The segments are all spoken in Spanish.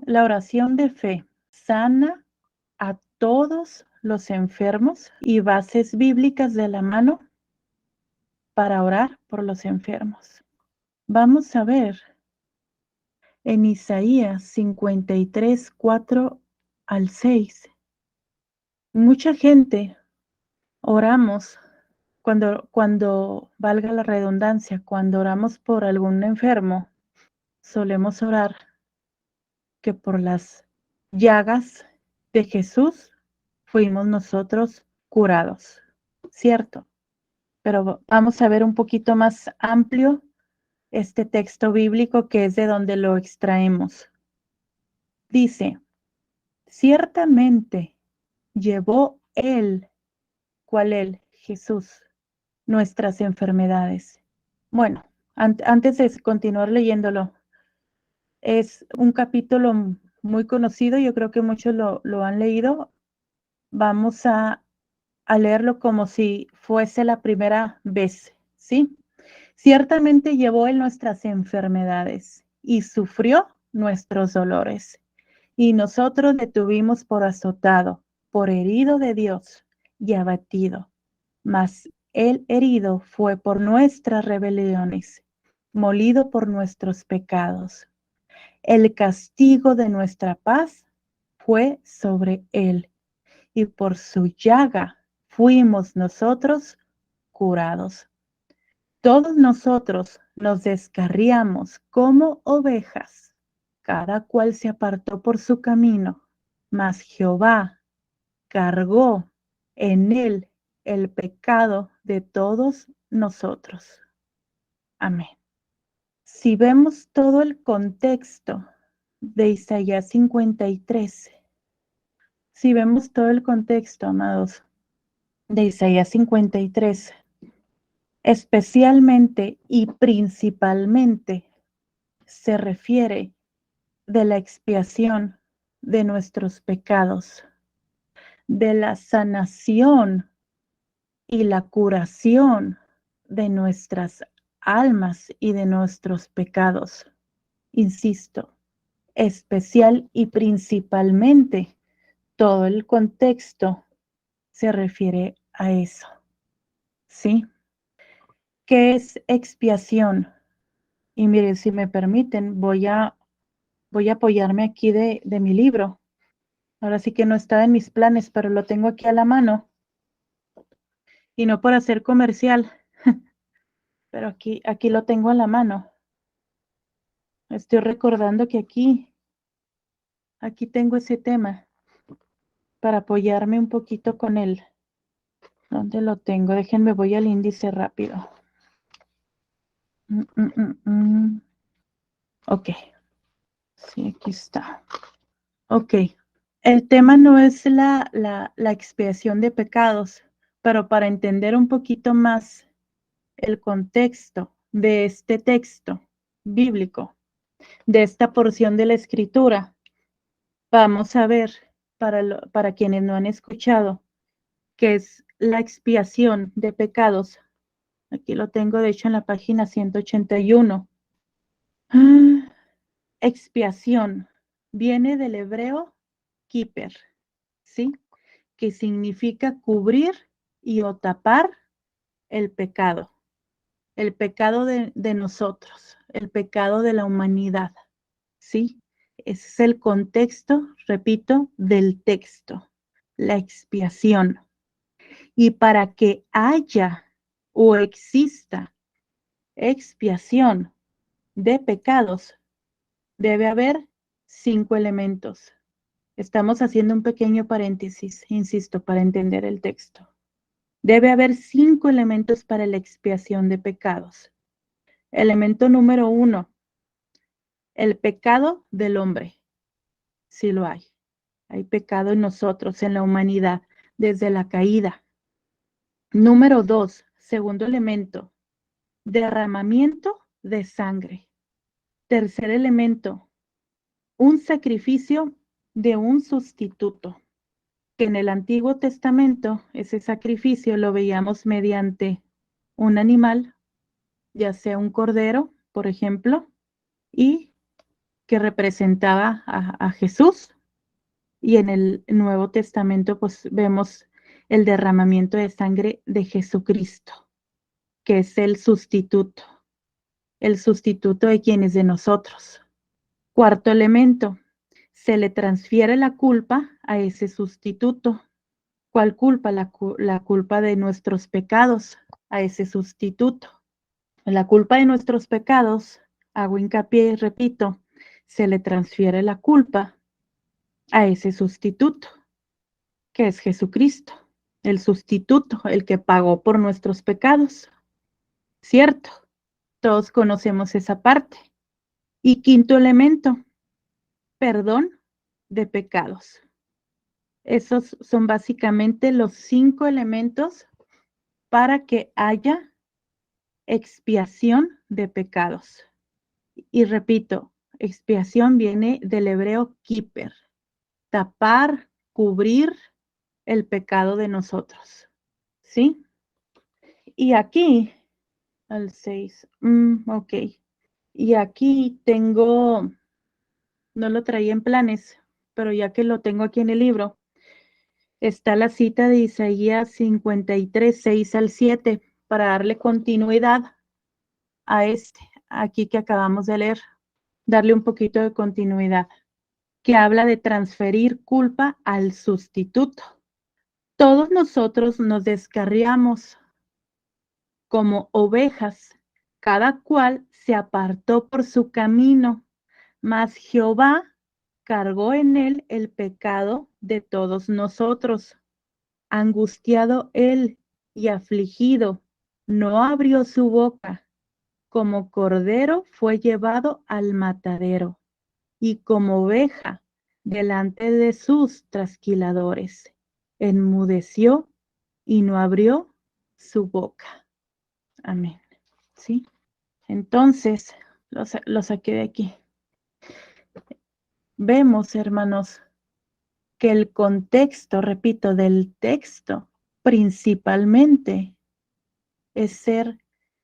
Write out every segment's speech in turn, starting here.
La oración de fe sana a todos los enfermos y bases bíblicas de la mano para orar por los enfermos. Vamos a ver en Isaías 53, 4 al 6. Mucha gente oramos cuando valga la redundancia, cuando oramos por algún enfermo, solemos orar que por las llagas de Jesús fuimos nosotros curados, ¿cierto? Pero vamos a ver un poquito más amplio este texto bíblico que es de donde lo extraemos. Dice, ciertamente llevó él, ¿cuál él? Jesús, nuestras enfermedades. Bueno, antes de continuar leyéndolo, es un capítulo muy conocido, yo creo que muchos lo han leído. Vamos a leerlo como si fuese la primera vez, ¿sí? Ciertamente llevó él nuestras enfermedades y sufrió nuestros dolores. Y nosotros le tuvimos por azotado, por herido de Dios y abatido. Mas el herido fue por nuestras rebeliones, molido por nuestros pecados. El castigo de nuestra paz fue sobre él, y por su llaga fuimos nosotros curados. Todos nosotros nos descarriamos como ovejas, cada cual se apartó por su camino, mas Jehová cargó en él el pecado de todos nosotros. Amén. Si vemos todo el contexto de Isaías 53, si vemos todo el contexto, amados, de Isaías 53, especialmente y principalmente se refiere de la expiación de nuestros pecados, de la sanación y la curación de nuestras almas y de nuestros pecados. Insisto, especial y principalmente, todo el contexto se refiere a eso. ¿Sí? ¿Qué es expiación? Y miren, si me permiten, voy a apoyarme aquí de mi libro. Ahora sí que no estaba en mis planes, pero lo tengo aquí a la mano. Y no por hacer comercial, pero aquí lo tengo a la mano. Estoy recordando que aquí tengo ese tema para apoyarme un poquito con él. ¿Dónde lo tengo? Déjenme, voy al índice rápido. Ok. Sí, aquí está. Ok. El tema no es la expiación de pecados, pero para entender un poquito más el contexto de este texto bíblico, de esta porción de la escritura, vamos a ver, para quienes no han escuchado, qué es la expiación de pecados. Aquí lo tengo, de hecho, en la página 181. Expiación viene del hebreo kiper, ¿sí? Que significa cubrir y o tapar el pecado de nosotros, el pecado de la humanidad, ¿sí? Ese es el contexto, repito, del texto, la expiación. Y para que haya o exista expiación de pecados, debe haber 5 elementos. Estamos haciendo un pequeño paréntesis, insisto, para entender el texto. Debe haber 5 elementos para la expiación de pecados. Elemento número 1, el pecado del hombre. Sí lo hay. Hay pecado en nosotros, en la humanidad, desde la caída. Número 2, segundo elemento, derramamiento de sangre. Tercer elemento, un sacrificio de un sustituto, que en el Antiguo Testamento ese sacrificio lo veíamos mediante un animal, ya sea un cordero, por ejemplo, y que representaba a Jesús. Y en el Nuevo Testamento, pues vemos el derramamiento de sangre de Jesucristo, que es el sustituto de quienes de nosotros. Cuarto elemento, se le transfiere la culpa a ese sustituto. ¿Cuál culpa? La culpa de nuestros pecados a ese sustituto. La culpa de nuestros pecados, hago hincapié y repito, se le transfiere la culpa a ese sustituto, que es Jesucristo, el sustituto, el que pagó por nuestros pecados. ¿Cierto? Todos conocemos esa parte. Y quinto elemento, perdón de pecados. Esos son básicamente los 5 elementos para que haya expiación de pecados. Y repito, expiación viene del hebreo kiper, tapar, cubrir el pecado de nosotros. ¿Sí? Y aquí, al 6, ok. Y aquí tengo, no lo traía en planes, pero ya que lo tengo aquí en el libro, está la cita de Isaías 53, 6 al 7, para darle continuidad a aquí que acabamos de leer, darle un poquito de continuidad, que habla de transferir culpa al sustituto. Todos nosotros nos descarriamos como ovejas, cada cual se apartó por su camino, mas Jehová cargó en él el pecado de todos nosotros. Angustiado él y afligido, no abrió su boca. Como cordero fue llevado al matadero, y como oveja delante de sus trasquiladores. Enmudeció y no abrió su boca. Amén. ¿Sí? Entonces, lo saqué de aquí. Vemos, hermanos, que el contexto, repito, del texto, principalmente, es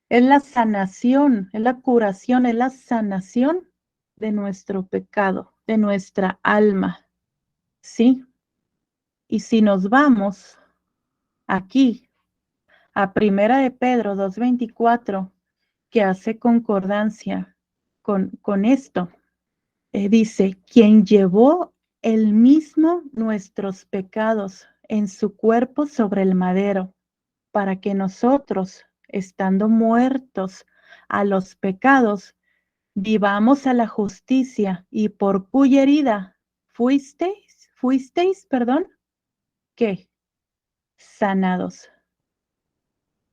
la sanación, es la curación, es la sanación de nuestro pecado, de nuestra alma. ¿Sí? Y si nos vamos aquí a Primera de Pedro 2:24, que hace concordancia con esto, dice, quien llevó él mismo nuestros pecados en su cuerpo sobre el madero, para que nosotros, estando muertos a los pecados, vivamos a la justicia, y por cuya herida fuisteis, ¿qué? Sanados.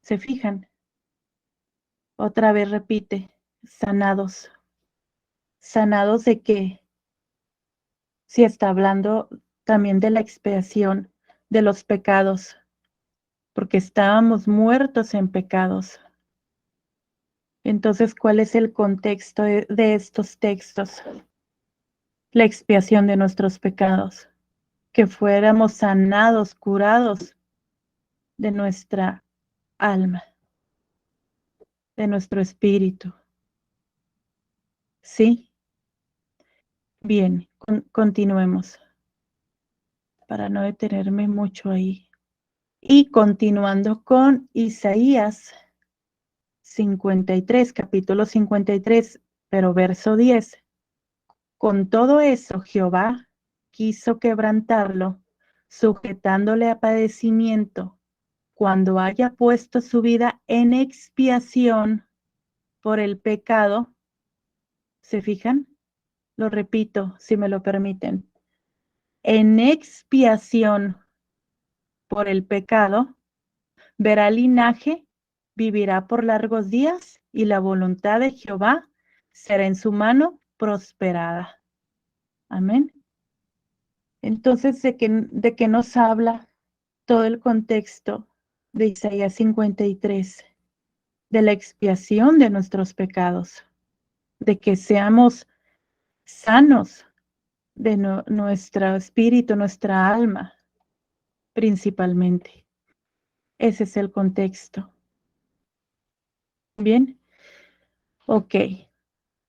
¿Se fijan? Otra vez repite, sanados. ¿Sanados de qué? Si está hablando también de la expiación de los pecados, porque estábamos muertos en pecados. Entonces, ¿cuál es el contexto de estos textos? La expiación de nuestros pecados, que fuéramos sanados, curados de nuestra alma, de nuestro espíritu. ¿Sí? Bien, continuemos para no detenerme mucho ahí. Y continuando con Isaías 53, capítulo 53, pero verso 10. Con todo eso, Jehová quiso quebrantarlo, sujetándole a padecimiento, cuando haya puesto su vida en expiación por el pecado. ¿Se fijan? Lo repito, si me lo permiten. En expiación por el pecado, verá linaje, vivirá por largos días, y la voluntad de Jehová será en su mano prosperada. Amén. Entonces, ¿de qué nos habla todo el contexto de Isaías 53? De la expiación de nuestros pecados, de que seamos sanos de nuestro espíritu, nuestra alma, principalmente. Ese es el contexto. Bien, ok.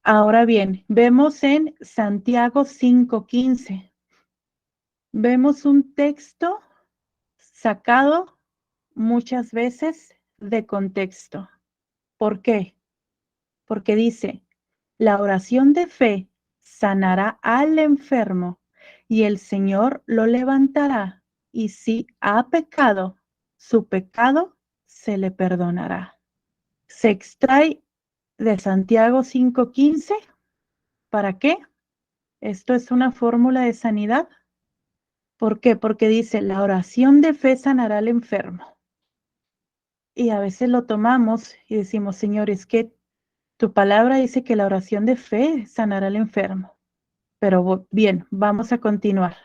Ahora bien, vemos en Santiago 5:15. Vemos un texto sacado muchas veces de contexto. ¿Por qué? Porque dice, la oración de fe sanará al enfermo y el Señor lo levantará, y si ha pecado, su pecado se le perdonará. Se extrae de Santiago 5:15. ¿Para qué? Esto es una fórmula de sanidad. ¿Por qué? Porque dice, la oración de fe sanará al enfermo. Y a veces lo tomamos y decimos, Señor, es que tu palabra dice que la oración de fe sanará al enfermo. Pero bien, vamos a continuar.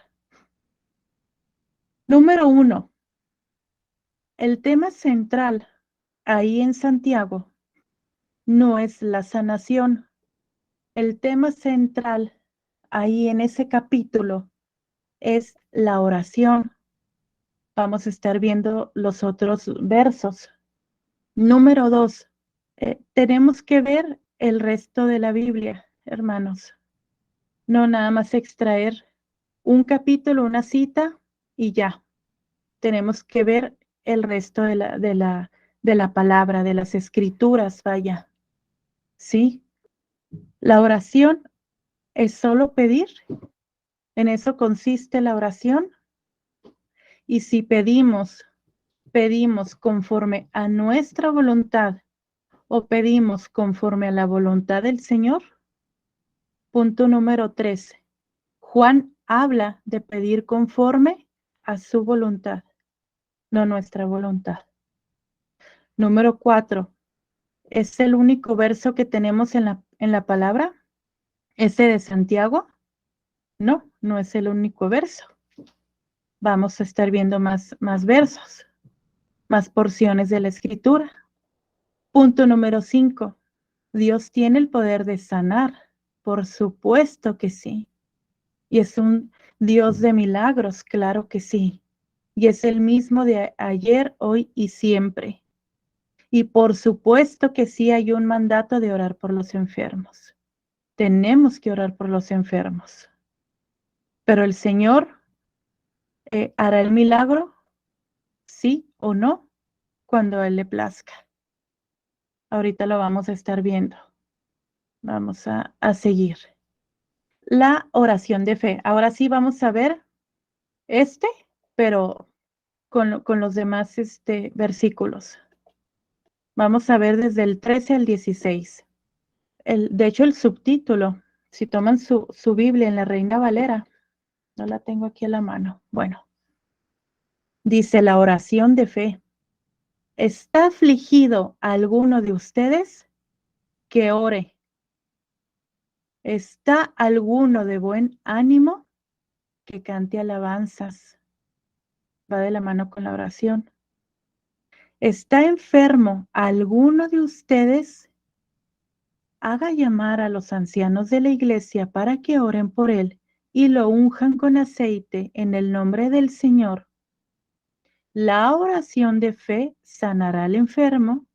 Número 1, el tema central ahí en Santiago no es la sanación. El tema central ahí en ese capítulo es la oración. Vamos a estar viendo los otros versos. Número 2, tenemos que ver el resto de la Biblia, hermanos. No nada más extraer un capítulo, una cita y ya. Tenemos que ver el resto de la palabra, de las escrituras, vaya. ¿Sí? La oración es solo pedir. En eso consiste la oración. Y si pedimos conforme a nuestra voluntad o pedimos conforme a la voluntad del Señor. Punto número 3. Juan habla de pedir conforme a su voluntad, no nuestra voluntad. Número 4. ¿Es el único verso que tenemos en la palabra? ¿Ese de Santiago? No, no es el único verso. Vamos a estar viendo más versos, más porciones de la Escritura. Punto número 5. ¿Dios tiene el poder de sanar? Por supuesto que sí. Y es un Dios de milagros, claro que sí. Y es el mismo de ayer, hoy y siempre. Y por supuesto que sí hay un mandato de orar por los enfermos. Tenemos que orar por los enfermos. Pero el Señor hará el milagro, sí o no, cuando a Él le plazca. Ahorita lo vamos a estar viendo. Vamos a seguir. La oración de fe. Ahora sí vamos a ver pero con los demás versículos. Vamos a ver desde el 13 al 16. De hecho, el subtítulo, si toman su Biblia en la Reina Valera, no la tengo aquí a la mano. Bueno, dice la oración de fe. ¿Está afligido alguno de ustedes? Que ore. ¿Está alguno de buen ánimo? Que cante alabanzas. Va de la mano con la oración. ¿Está enfermo alguno de ustedes? Haga llamar a los ancianos de la iglesia para que oren por él y lo unjan con aceite en el nombre del Señor. La oración de fe sanará al enfermo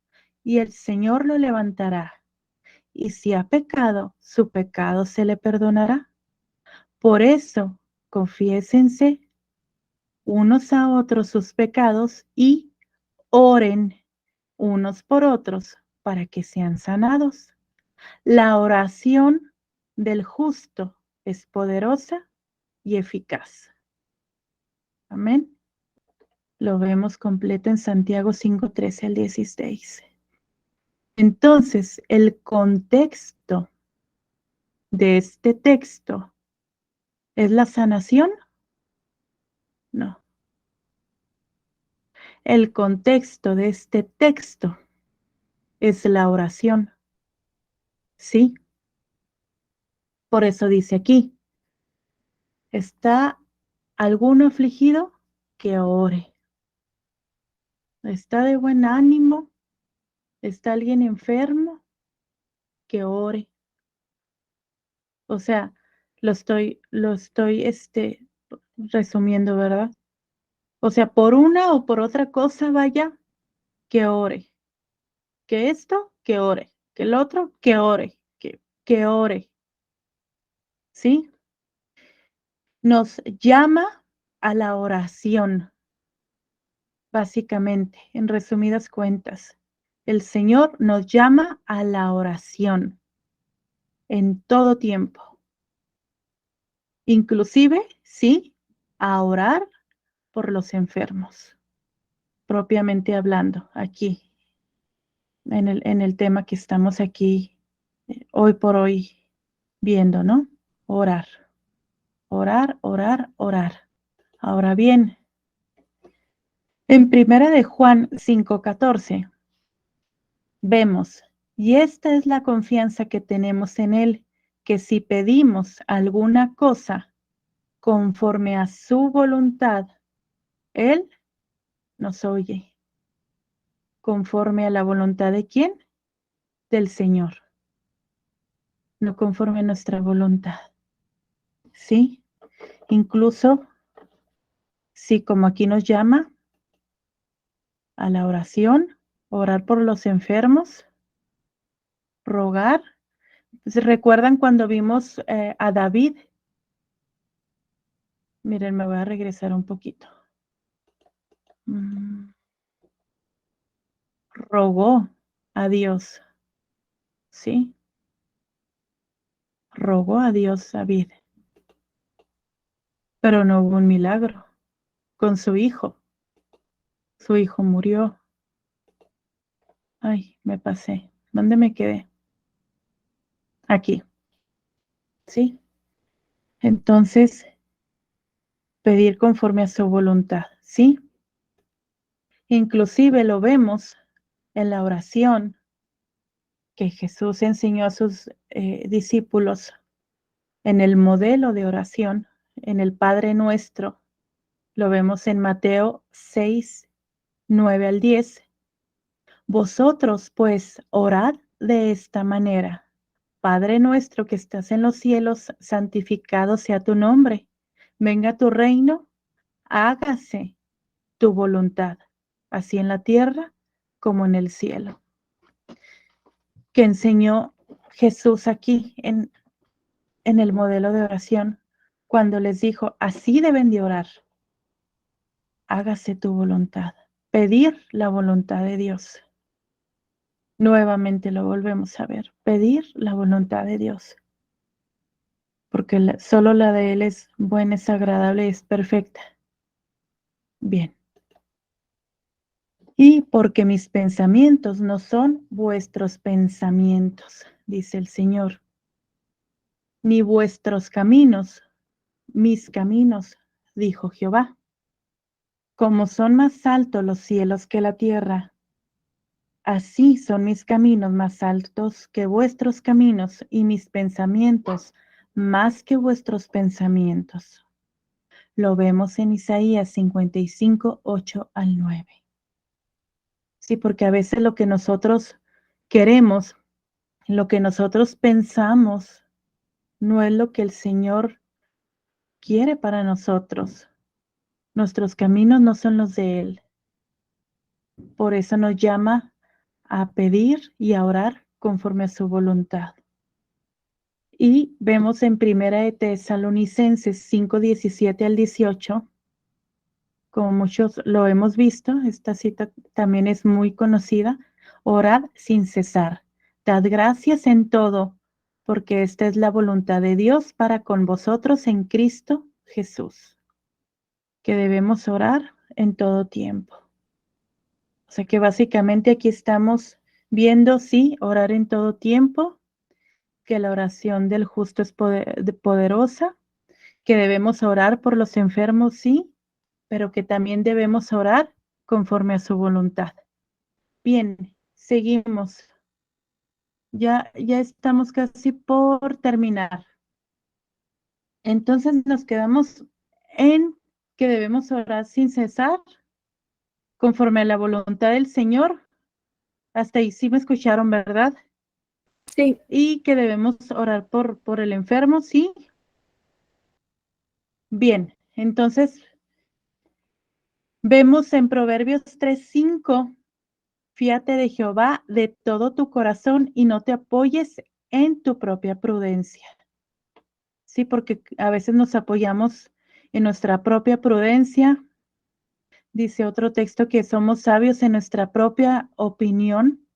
y el Señor lo levantará. Y si ha pecado, su pecado se le perdonará. Por eso, confiésense unos a otros sus pecados y oren unos por otros para que sean sanados. La oración del justo es poderosa y eficaz. Amén. Lo vemos completo en Santiago 5:13 al 16. Entonces, el contexto de este texto es la sanación. No. El contexto de este texto es la oración. Sí. Por eso dice aquí, ¿está alguno afligido? Que ore. ¿Está de buen ánimo? ¿Está alguien enfermo? Que ore. O sea, lo estoy resumiendo, ¿verdad? O sea, por una o por otra cosa, vaya, que ore. Que esto, que ore. Que el otro, que ore. que ore. ¿Sí? Nos llama a la oración, básicamente, en resumidas cuentas. El Señor nos llama a la oración en todo tiempo. Inclusive, sí, a orar por los enfermos, propiamente hablando, aquí, en el tema que estamos aquí hoy por hoy viendo, ¿no? Orar, orar, orar, orar. Ahora bien, en primera de Juan 5:14 vemos, y esta es la confianza que tenemos en Él, que si pedimos alguna cosa conforme a su voluntad, Él nos oye. ¿Conforme a la voluntad de quién? Del Señor. No conforme a nuestra voluntad. ¿Sí? Incluso, si como aquí nos llama a la oración, orar por los enfermos, rogar. ¿Recuerdan cuando vimos a David? Miren, me voy a regresar un poquito. Rogó a Dios, ¿sí? Rogó a Dios David, pero no hubo un milagro con su hijo. Su hijo murió. Ay, me pasé. ¿Dónde me quedé? Aquí, ¿sí? Entonces, pedir conforme a su voluntad, ¿sí? Inclusive lo vemos en la oración que Jesús enseñó a sus discípulos en el modelo de oración, en el Padre Nuestro. Lo vemos en Mateo 6, 9 al 10. Vosotros, pues, orad de esta manera. Padre nuestro que estás en los cielos, santificado sea tu nombre. Venga tu reino, hágase tu voluntad, así en la tierra como en el cielo. Que enseñó Jesús aquí en el modelo de oración, cuando les dijo, así deben de orar. Hágase tu voluntad. Pedir la voluntad de Dios. Nuevamente lo volvemos a ver. Pedir la voluntad de Dios. Porque solo la de Él es buena, es agradable, es perfecta. Bien. Y porque mis pensamientos no son vuestros pensamientos, dice el Señor, ni vuestros caminos, mis caminos, dijo Jehová. Como son más altos los cielos que la tierra, así son mis caminos más altos que vuestros caminos y mis pensamientos más que vuestros pensamientos. Lo vemos en Isaías 55, 8 al 9. Sí, porque a veces lo que nosotros queremos, lo que nosotros pensamos, no es lo que el Señor quiere para nosotros. Nuestros caminos no son los de Él. Por eso nos llama a pedir y a orar conforme a su voluntad. Y vemos en Primera de Tesalonicenses 5, 17 al 18, como muchos lo hemos visto, esta cita también es muy conocida, orad sin cesar, dad gracias en todo, porque esta es la voluntad de Dios para con vosotros en Cristo Jesús, que debemos orar en todo tiempo. O sea que básicamente aquí estamos viendo, sí, orar en todo tiempo, que la oración del justo es poderosa, que debemos orar por los enfermos, sí, pero que también debemos orar conforme a su voluntad. Bien, seguimos. Ya estamos casi por terminar. Entonces nos quedamos en que debemos orar sin cesar, conforme a la voluntad del Señor. Hasta ahí sí me escucharon, ¿verdad? Sí. Y que debemos orar por el enfermo, sí. Bien, entonces vemos en Proverbios 3:5, fíate de Jehová de todo tu corazón y no te apoyes en tu propia prudencia. Sí, porque a veces nos apoyamos en nuestra propia prudencia. Dice otro texto que somos sabios en nuestra propia opinión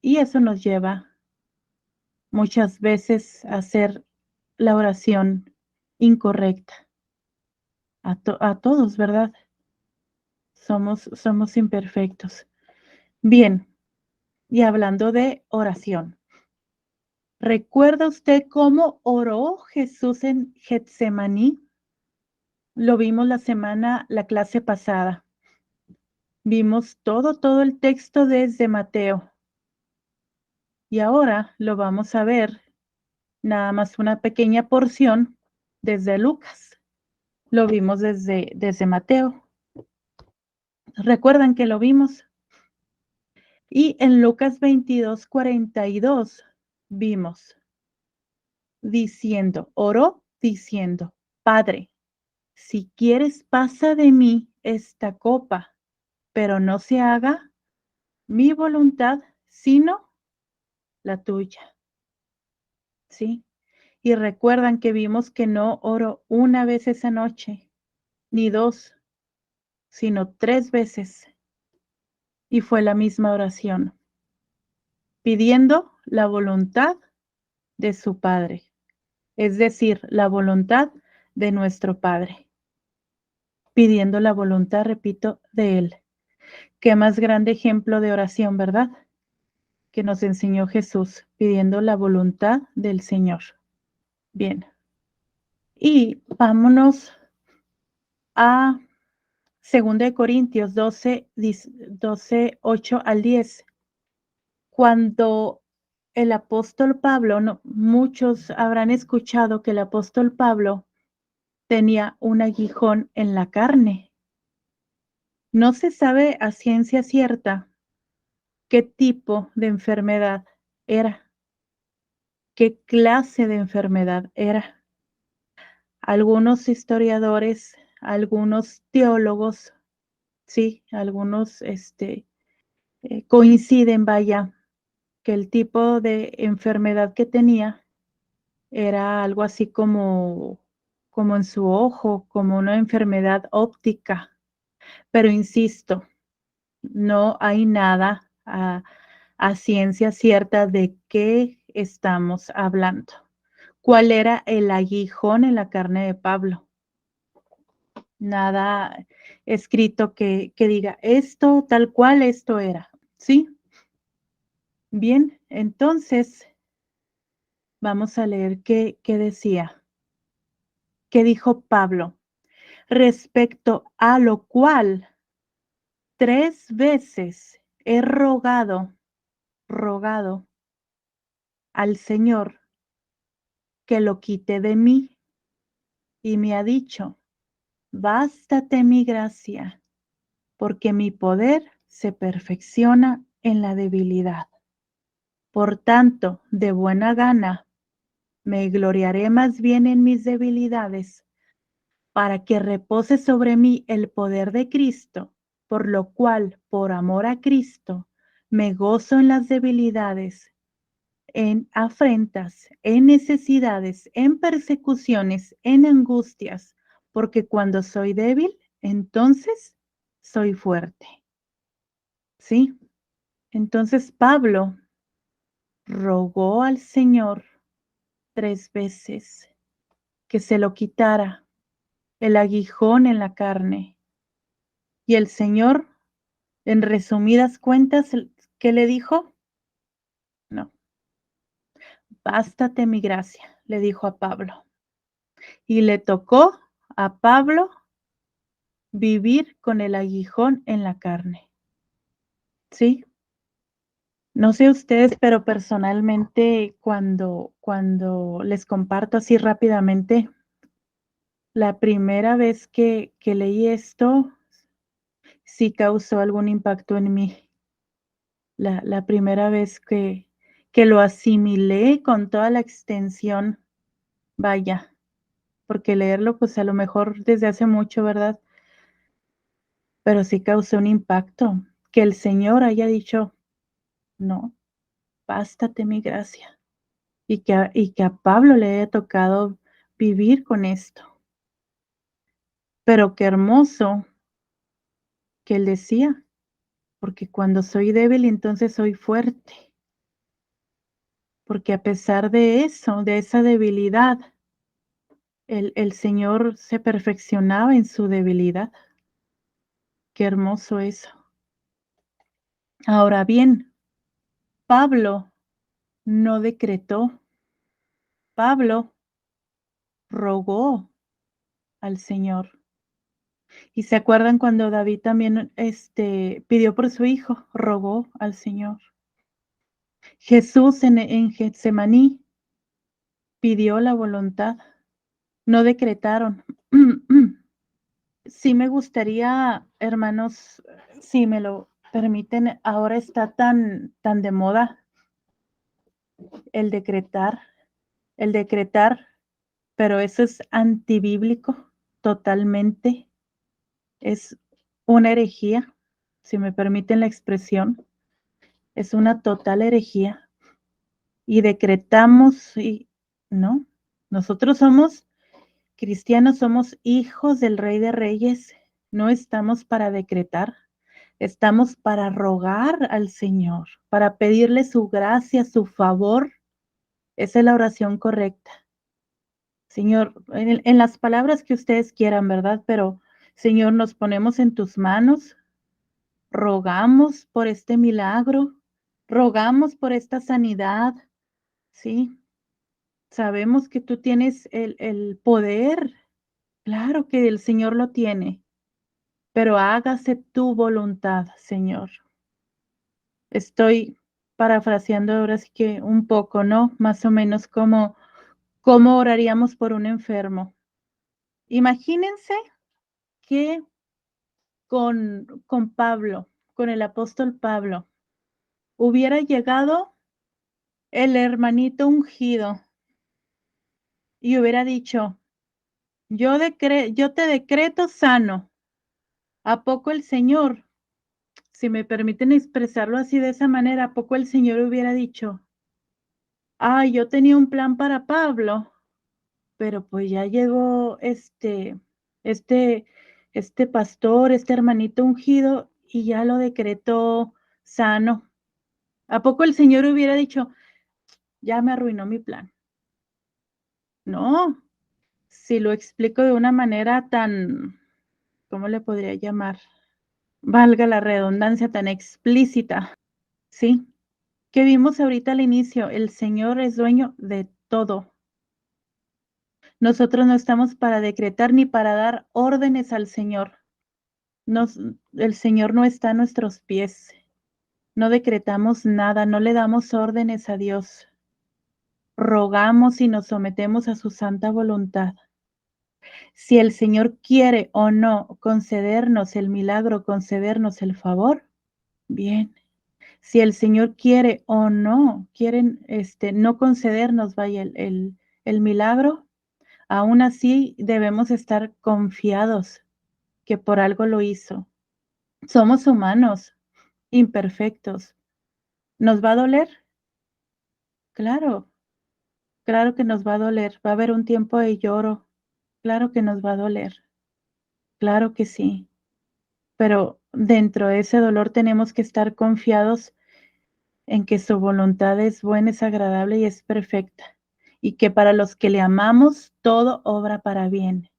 y eso nos lleva muchas veces a hacer la oración incorrecta. A todos, ¿verdad? Somos imperfectos. Bien, y hablando de oración, ¿recuerda usted cómo oró Jesús en Getsemaní? Lo vimos la clase pasada. Vimos todo el texto desde Mateo. Y ahora lo vamos a ver, nada más una pequeña porción desde Lucas. Lo vimos desde Mateo. ¿Recuerdan que lo vimos? Y en Lucas 22:42 vimos oró diciendo, Padre, si quieres pasa de mí esta copa, pero no se haga mi voluntad, sino la tuya. ¿Sí? Y recuerdan que vimos que no oró una vez esa noche, ni dos, sino 3 veces. Y fue la misma oración, pidiendo la voluntad de su Padre, es decir, la voluntad de nuestro Padre, pidiendo la voluntad, repito, de Él. Qué más grande ejemplo de oración, ¿verdad? Que nos enseñó Jesús, pidiendo la voluntad del Señor. Bien. Y vámonos a 2 Corintios 12, 8 al 10. Cuando el apóstol Pablo, muchos habrán escuchado que el apóstol Pablo tenía un aguijón en la carne. No se sabe a ciencia cierta qué tipo de enfermedad era, qué clase de enfermedad era. Algunos historiadores, algunos teólogos, sí, algunos coinciden, vaya, que el tipo de enfermedad que tenía era algo así como en su ojo, como una enfermedad óptica. Pero insisto, no hay nada a ciencia cierta de qué estamos hablando. ¿Cuál era el aguijón en la carne de Pablo? Nada escrito que diga esto, tal cual esto era, ¿sí? Bien, entonces vamos a leer qué decía, qué dijo Pablo, respecto a lo cual 3 veces he rogado al Señor que lo quite de mí, y me ha dicho, bástate mi gracia, porque mi poder se perfecciona en la debilidad. Por tanto, de buena gana, me gloriaré más bien en mis debilidades, para que repose sobre mí el poder de Cristo, por lo cual, por amor a Cristo, me gozo en las debilidades, en afrentas, en necesidades, en persecuciones, en angustias, porque cuando soy débil, entonces soy fuerte. ¿Sí? Entonces Pablo rogó al Señor 3 veces que se lo quitara el aguijón en la carne. Y el Señor, en resumidas cuentas, ¿qué le dijo? No, bástate mi gracia, le dijo a Pablo. Y le tocó a Pablo vivir con el aguijón en la carne. ¿Sí? No sé ustedes, pero personalmente cuando les comparto así rápidamente, la primera vez que leí esto, sí causó algún impacto en mí. La primera vez que lo asimilé con toda la extensión, vaya, porque leerlo, pues, a lo mejor desde hace mucho, ¿verdad? Pero sí causó un impacto, que el Señor haya dicho: "No, bástate mi gracia. Y que a Pablo le haya tocado vivir con esto. Pero qué hermoso que él decía, porque cuando soy débil, entonces soy fuerte. Porque a pesar de eso, de esa debilidad, el Señor se perfeccionaba en su debilidad. Qué hermoso eso. Ahora bien, Pablo no decretó, Pablo rogó al Señor. ¿Y se acuerdan cuando David también, pidió por su hijo? Rogó al Señor. Jesús en Getsemaní pidió la voluntad, no decretaron. Sí me gustaría, hermanos, si me lo permiten, ahora está tan de moda el decretar, pero eso es antibíblico totalmente. Es una herejía, si me permiten la expresión, es una total herejía. Y decretamos y no, nosotros somos cristianos, somos hijos del Rey de Reyes, no estamos para decretar, estamos para rogar al Señor, para pedirle su gracia, su favor. Esa es la oración correcta. Señor, en las palabras que ustedes quieran, ¿verdad? Pero, Señor, nos ponemos en tus manos, rogamos por este milagro, rogamos por esta sanidad, ¿sí? Sabemos que tú tienes el poder, claro que el Señor lo tiene, pero hágase tu voluntad, Señor. Estoy parafraseando ahora sí que un poco, ¿no? Más o menos como cómo oraríamos por un enfermo. Imagínense que con Pablo, con el apóstol Pablo, hubiera llegado el hermanito ungido y hubiera dicho: yo te decreto sano. ¿A poco el Señor, si me permiten expresarlo así de esa manera, a poco el Señor hubiera dicho: ay, yo tenía un plan para Pablo, pero pues ya llegó este, este pastor, este hermanito ungido y ya lo decretó sano? ¿A poco el Señor hubiera dicho: ya me arruinó mi plan? No, si lo explico de una manera tan, ¿cómo le podría llamar? Valga la redundancia, tan explícita, ¿sí? Que vimos ahorita al inicio, el Señor es dueño de todo. Nosotros no estamos para decretar ni para dar órdenes al Señor. El Señor no está a nuestros pies. No decretamos nada, no le damos órdenes a Dios. Rogamos y nos sometemos a su santa voluntad. Si el Señor quiere o no concedernos el milagro, concedernos el favor, bien. Si el Señor quiere o no, no concedernos, vaya, el milagro, aún así debemos estar confiados que por algo lo hizo. Somos humanos, imperfectos. ¿Nos va a doler? Claro, claro que nos va a doler. Va a haber un tiempo de lloro. Claro que nos va a doler. Claro que sí. Pero dentro de ese dolor tenemos que estar confiados en que su voluntad es buena, es agradable y es perfecta, y que para los que le amamos, todo obra para bien.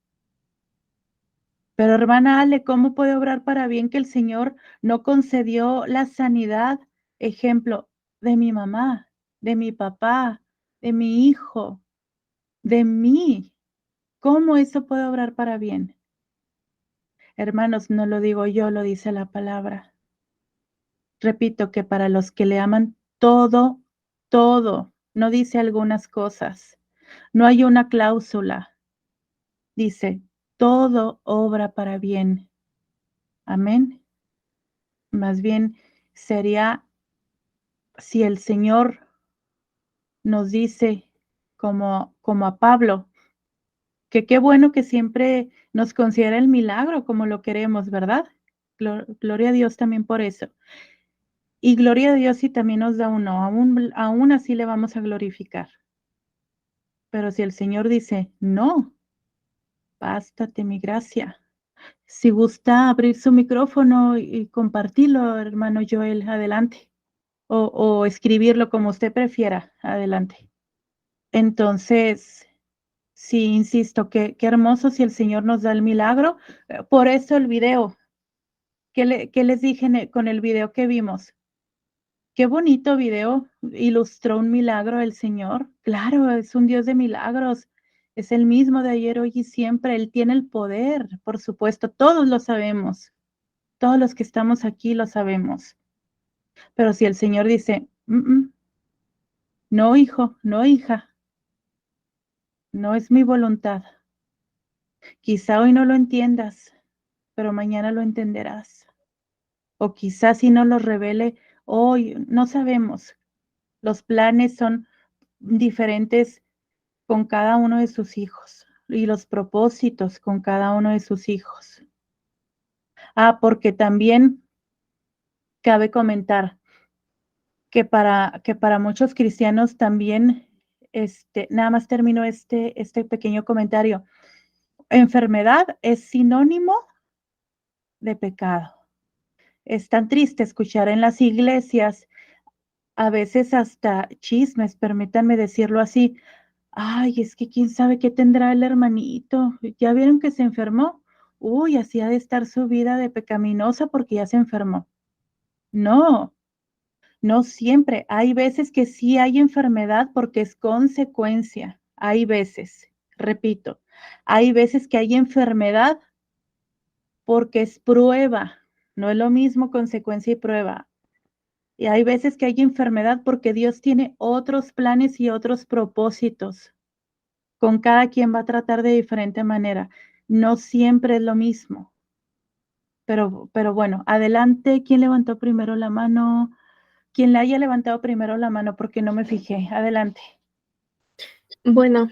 Pero hermana Ale, ¿cómo puede obrar para bien que el Señor no concedió la sanidad, ejemplo, de mi mamá, de mi papá, de mi hijo, de mí? ¿Cómo eso puede obrar para bien? Hermanos, no lo digo yo, lo dice la palabra. Repito que para los que le aman, todo, no dice algunas cosas, no hay una cláusula, dice, todo obra para bien. Amén. Más bien sería si el Señor nos dice, como a Pablo, que qué bueno que siempre nos considera el milagro como lo queremos, ¿verdad? Gloria a Dios también por eso. Y gloria a Dios si también nos da un no, aún así le vamos a glorificar. Pero si el Señor dice, no, bástate mi gracia. Si gusta abrir su micrófono y compartirlo, hermano Joel, adelante. O escribirlo como usted prefiera, adelante. Entonces, sí, insisto, qué hermoso si el Señor nos da el milagro. Por eso el video, ¿qué les dije con el video que vimos? Qué bonito video, ilustró un milagro el Señor. Claro, es un Dios de milagros. Es el mismo de ayer, hoy y siempre. Él tiene el poder, por supuesto. Todos lo sabemos. Todos los que estamos aquí lo sabemos. Pero si el Señor dice, no, hijo, no, hija, no es mi voluntad. Quizá hoy no lo entiendas, pero mañana lo entenderás. O quizás si no lo revele hoy, no sabemos. Los planes son diferentes con cada uno de sus hijos y los propósitos con cada uno de sus hijos. Porque también cabe comentar que para muchos cristianos también, nada más termino este pequeño comentario. Enfermedad es sinónimo de pecado. Es tan triste escuchar en las iglesias, a veces hasta chismes, permítanme decirlo así. Ay, es que quién sabe qué tendrá el hermanito. ¿Ya vieron que se enfermó? Uy, así ha de estar su vida de pecaminosa porque ya se enfermó. No, no siempre. Hay veces que sí hay enfermedad porque es consecuencia. Hay veces, repito, hay veces que hay enfermedad porque es prueba. No es lo mismo consecuencia y prueba. Y hay veces que hay enfermedad porque Dios tiene otros planes y otros propósitos. Con cada quien va a tratar de diferente manera. No siempre es lo mismo. Pero bueno, adelante. ¿Quién levantó primero la mano? Quien la haya levantado primero la mano, porque no me fijé. Adelante. Bueno,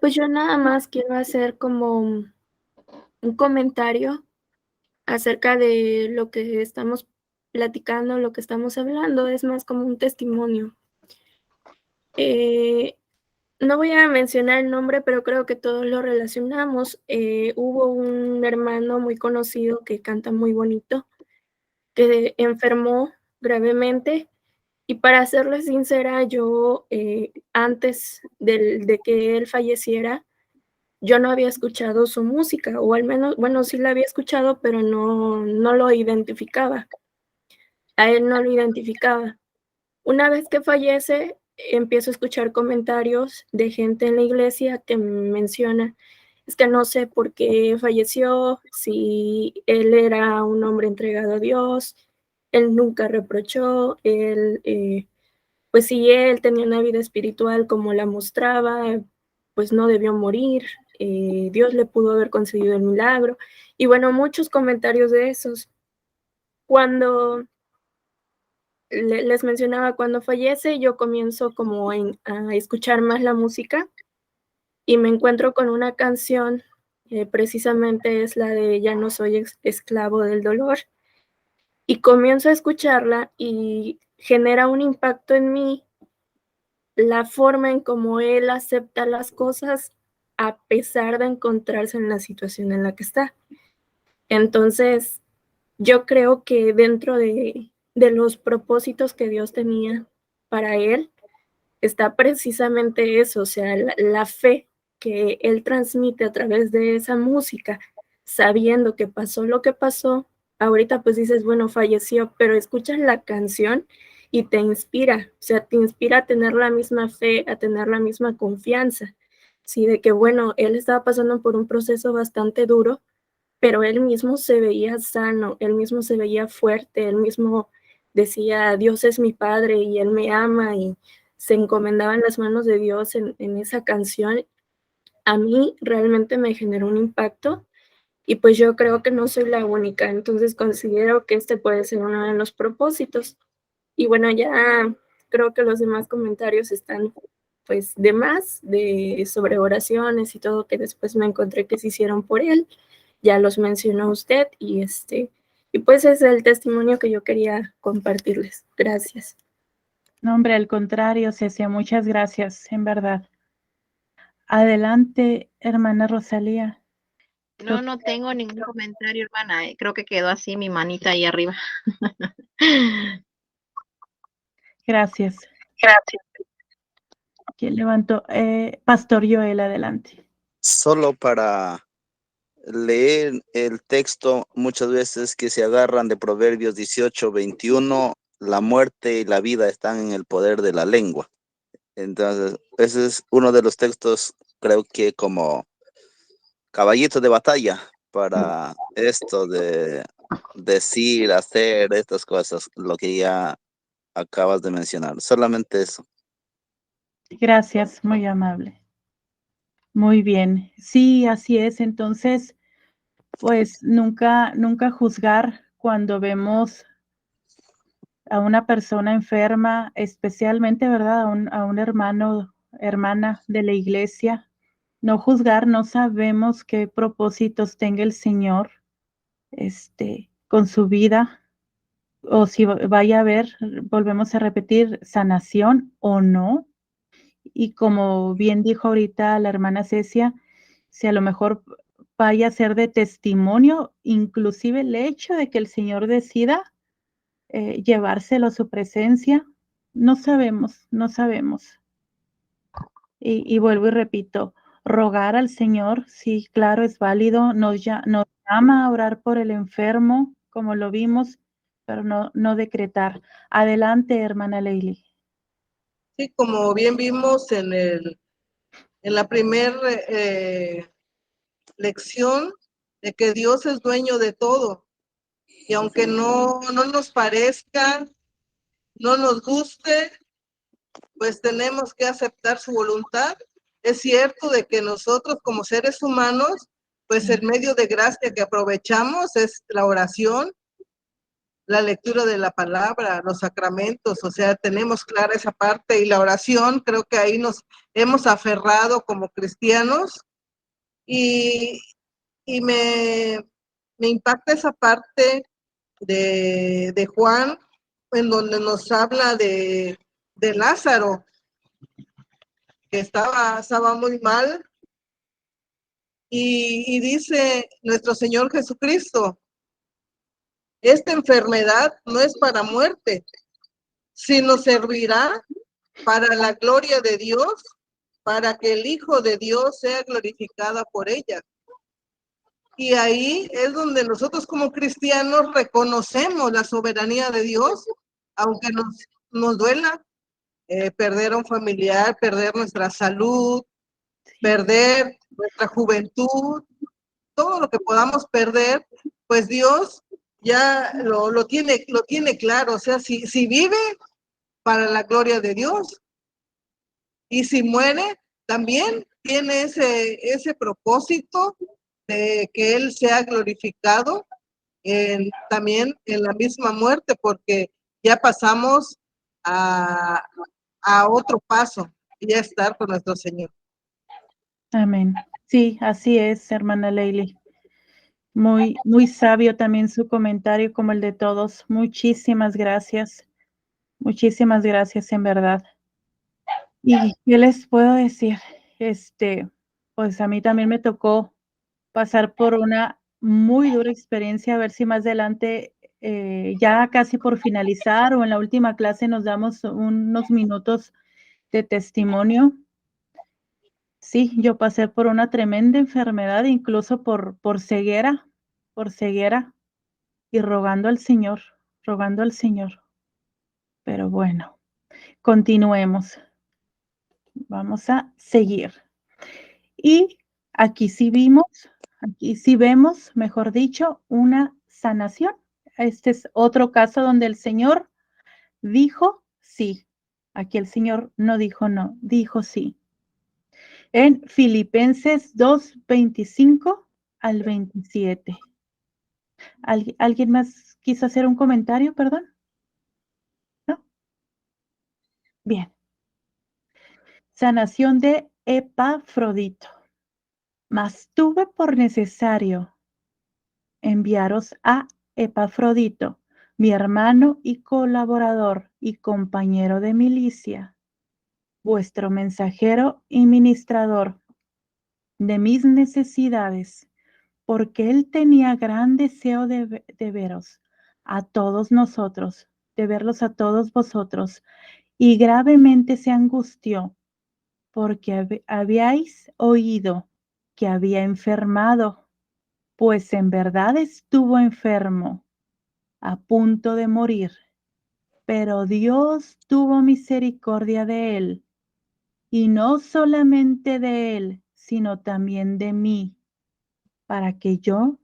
pues yo nada más quiero hacer como un comentario acerca de lo que estamos platicando, lo que estamos hablando, es más como un testimonio. No voy a mencionar el nombre, pero creo que todos lo relacionamos. Hubo un hermano muy conocido que canta muy bonito, que enfermó gravemente. Y para serles sincera, yo antes de que él falleciera, yo no había escuchado su música, o al menos, bueno, sí la había escuchado, pero no lo identificaba. A él no lo identificaba. Una vez que fallece, empiezo a escuchar comentarios de gente en la iglesia que menciona, es que no sé por qué falleció, si él era un hombre entregado a Dios, él nunca reprochó, pues si él tenía una vida espiritual como la mostraba, pues no debió morir, Dios le pudo haber concedido el milagro. Y bueno, muchos comentarios de esos. Cuando les mencionaba, cuando fallece, yo comienzo como a escuchar más la música y me encuentro con una canción, precisamente es la de Ya no soy esclavo del dolor, y comienzo a escucharla y genera un impacto en mí la forma en cómo él acepta las cosas a pesar de encontrarse en la situación en la que está. Entonces, yo creo que dentro de los propósitos que Dios tenía para él, está precisamente eso, o sea, la fe que él transmite a través de esa música, sabiendo que pasó lo que pasó. Ahorita pues dices, bueno, falleció, pero escuchas la canción y te inspira, o sea, te inspira a tener la misma fe, a tener la misma confianza, sí, de que bueno, él estaba pasando por un proceso bastante duro, pero él mismo se veía sano, él mismo se veía fuerte, él mismo decía, Dios es mi padre y él me ama, y se encomendaba en las manos de Dios en esa canción. A mí realmente me generó un impacto y pues yo creo que no soy la única, entonces considero que este puede ser uno de los propósitos. Y bueno, ya creo que los demás comentarios están pues de más, sobre oraciones y todo que después me encontré que se hicieron por él, ya los mencionó usted, y Y pues ese es el testimonio que yo quería compartirles. Gracias. No, hombre, al contrario, Cecia, muchas gracias, en verdad. Adelante, hermana Rosalía. No tengo ningún comentario, hermana. Creo que quedó así mi manita ahí arriba. Gracias. Gracias. ¿Quién levantó? Pastor Joel, adelante. Solo para leer el texto, muchas veces que se agarran de Proverbios 18:21, la muerte y la vida están en el poder de la lengua. Entonces, ese es uno de los textos, creo que como caballito de batalla para esto de decir, hacer estas cosas, lo que ya acabas de mencionar. Solamente eso. Gracias, muy amable. Muy bien. Sí, así es. Entonces, pues nunca juzgar cuando vemos a una persona enferma, especialmente, ¿verdad? A un hermano, hermana de la iglesia. No juzgar, no sabemos qué propósitos tenga el Señor, con su vida, o si vaya a haber, volvemos a repetir, sanación o no. Y como bien dijo ahorita la hermana Cecia, si a lo mejor vaya a ser de testimonio, inclusive el hecho de que el Señor decida llevárselo a su presencia, no sabemos, no sabemos. Y vuelvo y repito, rogar al Señor, sí, claro, es válido, nos llama a orar por el enfermo, como lo vimos, pero no decretar. Adelante, hermana Leili. Sí, como bien vimos en la primera lección, de que Dios es dueño de todo. Y aunque no nos parezca, no nos guste, pues tenemos que aceptar su voluntad. Es cierto de que nosotros como seres humanos, pues el medio de gracia que aprovechamos es la oración, la lectura de la palabra, los sacramentos, o sea, tenemos clara esa parte, y la oración, creo que ahí nos hemos aferrado como cristianos, y me impacta esa parte de Juan, en donde nos habla de Lázaro, que estaba muy mal, y dice nuestro Señor Jesucristo, esta enfermedad no es para muerte, sino servirá para la gloria de Dios, para que el Hijo de Dios sea glorificada por ella. Y ahí es donde nosotros como cristianos reconocemos la soberanía de Dios, aunque nos duela perder a un familiar, perder nuestra salud, perder nuestra juventud, todo lo que podamos perder, pues Dios ya lo tiene claro. O sea, si vive, para la gloria de Dios, y si muere, también tiene ese propósito de que Él sea glorificado también en la misma muerte, porque ya pasamos a otro paso, y ya estar con nuestro Señor. Amén. Sí, así es, hermana Leili. Muy, muy sabio también su comentario, como el de todos. Muchísimas gracias. Muchísimas gracias, en verdad. ¿Y qué les puedo decir? Pues a mí también me tocó pasar por una muy dura experiencia, a ver si más adelante, ya casi por finalizar o en la última clase nos damos unos minutos de testimonio. Sí, yo pasé por una tremenda enfermedad, incluso por ceguera, y rogando al Señor. Pero bueno, continuemos. Vamos a seguir. Y aquí sí vemos, mejor dicho, una sanación. Este es otro caso donde el Señor dijo sí. Aquí el Señor no dijo no, dijo sí. En Filipenses 2:25 al 27. ¿Alguien más quiso hacer un comentario, perdón? ¿No? Bien. Sanación de Epafrodito. Mas tuve por necesario enviaros a Epafrodito, mi hermano y colaborador y compañero de milicia, vuestro mensajero y ministrador de mis necesidades, porque él tenía gran deseo de veros a todos nosotros, de verlos a todos vosotros, y gravemente se angustió, porque habíais oído que había enfermado, pues en verdad estuvo enfermo, a punto de morir, pero Dios tuvo misericordia de él, y no solamente de él, sino también de mí, para que yo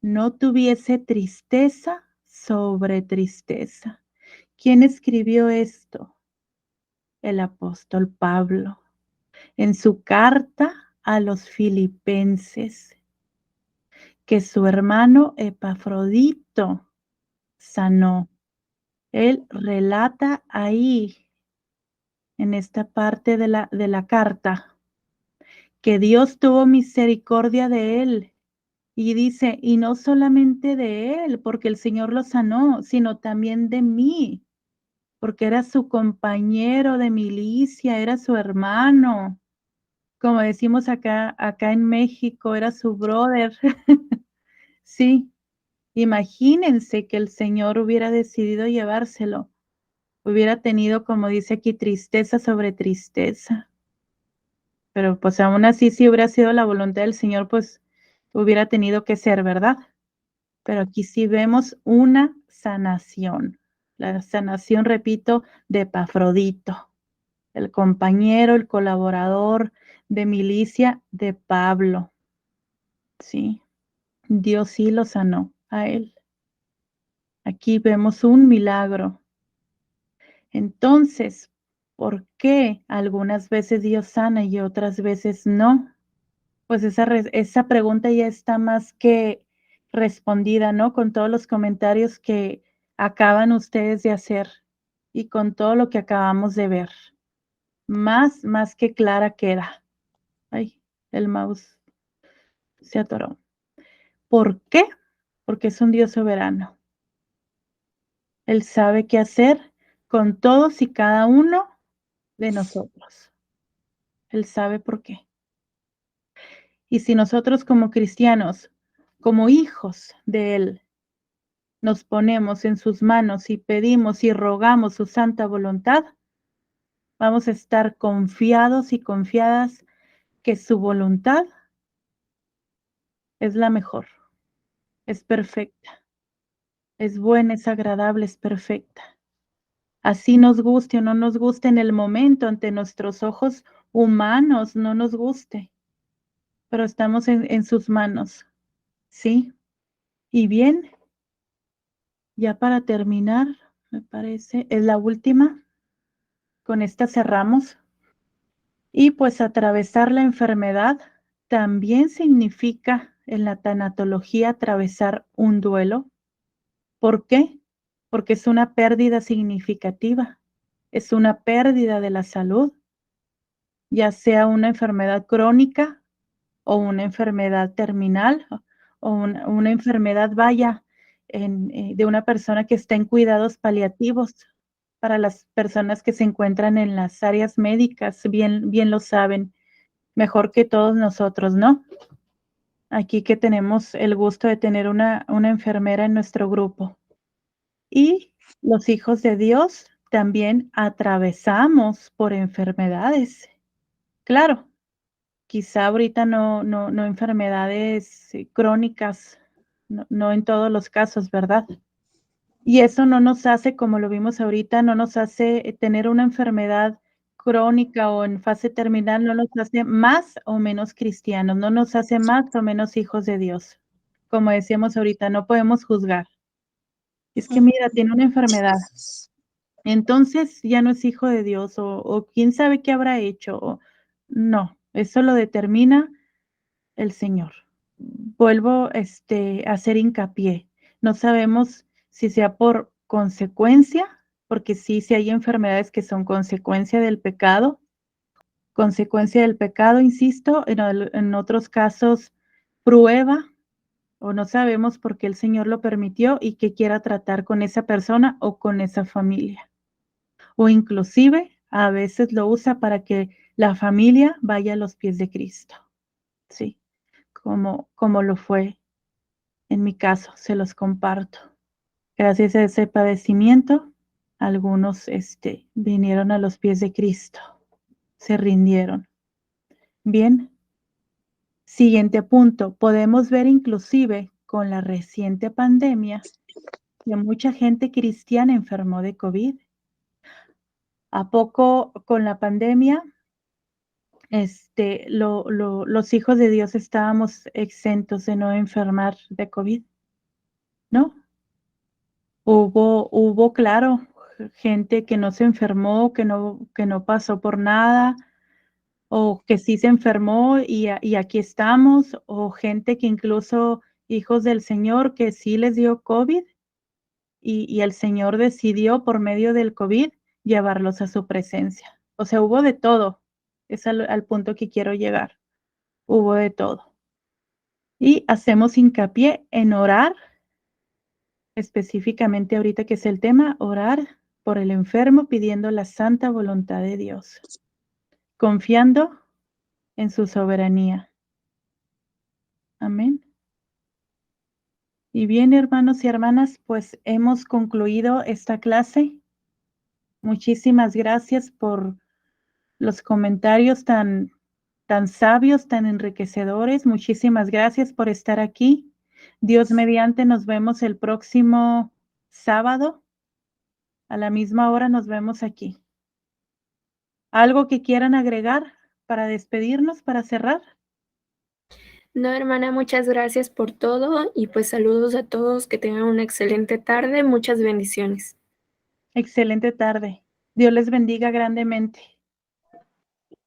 no tuviese tristeza sobre tristeza. ¿Quién escribió esto? El apóstol Pablo, en su carta a los Filipenses, que su hermano Epafrodito sanó. Él relata ahí, en esta parte de la carta, que Dios tuvo misericordia de él. Y dice, y no solamente de él, porque el Señor lo sanó, sino también de mí, porque era su compañero de milicia, era su hermano. Como decimos acá en México, era su brother. Sí, imagínense que el Señor hubiera decidido llevárselo. Hubiera tenido, como dice aquí, tristeza sobre tristeza. Pero pues aún así, si hubiera sido la voluntad del Señor, pues hubiera tenido que ser, ¿verdad? Pero aquí sí vemos una sanación. La sanación, repito, de Epafrodito, el compañero, el colaborador de milicia de Pablo. Sí, Dios sí lo sanó a él. Aquí vemos un milagro. Entonces, ¿por qué algunas veces Dios sana y otras veces no? Pues esa pregunta ya está más que respondida, ¿no? Con todos los comentarios que acaban ustedes de hacer y con todo lo que acabamos de ver. Más que clara queda. Ay, el mouse se atoró. ¿Por qué? Porque es un Dios soberano. Él sabe qué hacer con todos y cada uno de nosotros. Él sabe por qué. Y si nosotros como cristianos, como hijos de Él, nos ponemos en sus manos y pedimos y rogamos su santa voluntad, vamos a estar confiados y confiadas que su voluntad es la mejor, es perfecta, es buena, es agradable, es perfecta. Así nos guste o no nos guste en el momento, ante nuestros ojos humanos, no nos guste, pero estamos en sus manos, ¿sí? Y bien, ya para terminar, me parece, es la última. Con esta cerramos. Y pues atravesar la enfermedad también significa en la tanatología atravesar un duelo. ¿Por qué? Porque es una pérdida significativa, es una pérdida de la salud, ya sea una enfermedad crónica o una enfermedad terminal o una enfermedad, vaya, de una persona que está en cuidados paliativos. Para las personas que se encuentran en las áreas médicas, bien lo saben, mejor que todos nosotros, ¿no? Aquí que tenemos el gusto de tener una enfermera en nuestro grupo. Y los hijos de Dios también atravesamos por enfermedades. Claro, quizá ahorita no enfermedades crónicas, no en todos los casos, ¿verdad? Y eso no nos hace, como lo vimos ahorita, no nos hace tener una enfermedad crónica o en fase terminal, no nos hace más o menos cristianos, no nos hace más o menos hijos de Dios. Como decíamos ahorita, no podemos juzgar. Es que mira, tiene una enfermedad. Entonces ya no es hijo de Dios o quién sabe qué habrá hecho. No, eso lo determina el Señor. Vuelvo a hacer hincapié. No sabemos si sea por consecuencia, porque sí hay enfermedades que son consecuencia del pecado. Consecuencia del pecado, insisto, en otros casos, prueba o no sabemos por qué el Señor lo permitió y que quiera tratar con esa persona o con esa familia. O inclusive a veces lo usa para que la familia vaya a los pies de Cristo. Sí, como lo fue en mi caso, se los comparto. Gracias a ese padecimiento, algunos vinieron a los pies de Cristo, se rindieron. Bien, siguiente punto. Podemos ver inclusive con la reciente pandemia que mucha gente cristiana enfermó de COVID. ¿A poco con la pandemia los hijos de Dios estábamos exentos de no enfermar de COVID? ¿No? Hubo, claro, gente que no se enfermó, que no pasó por nada, o que sí se enfermó y aquí estamos, o gente que incluso hijos del Señor que sí les dio COVID y el Señor decidió por medio del COVID llevarlos a su presencia. O sea, hubo de todo. Es al punto que quiero llegar. Hubo de todo. Y hacemos hincapié en orar, específicamente ahorita que es el tema, orar por el enfermo pidiendo la santa voluntad de Dios, confiando en su soberanía. Amén. Y bien, hermanos y hermanas, pues hemos concluido esta clase. Muchísimas gracias por los comentarios tan sabios, tan enriquecedores. Muchísimas gracias por estar aquí. Dios mediante, nos vemos el próximo sábado. A la misma hora nos vemos aquí. ¿Algo que quieran agregar para despedirnos, para cerrar? No, hermana, muchas gracias por todo y pues saludos a todos, que tengan una excelente tarde, muchas bendiciones. Excelente tarde. Dios les bendiga grandemente.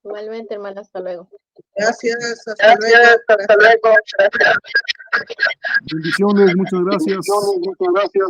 Igualmente, hermana, hasta luego. Gracias, hasta luego. Bendiciones, muchas gracias. Muchas gracias.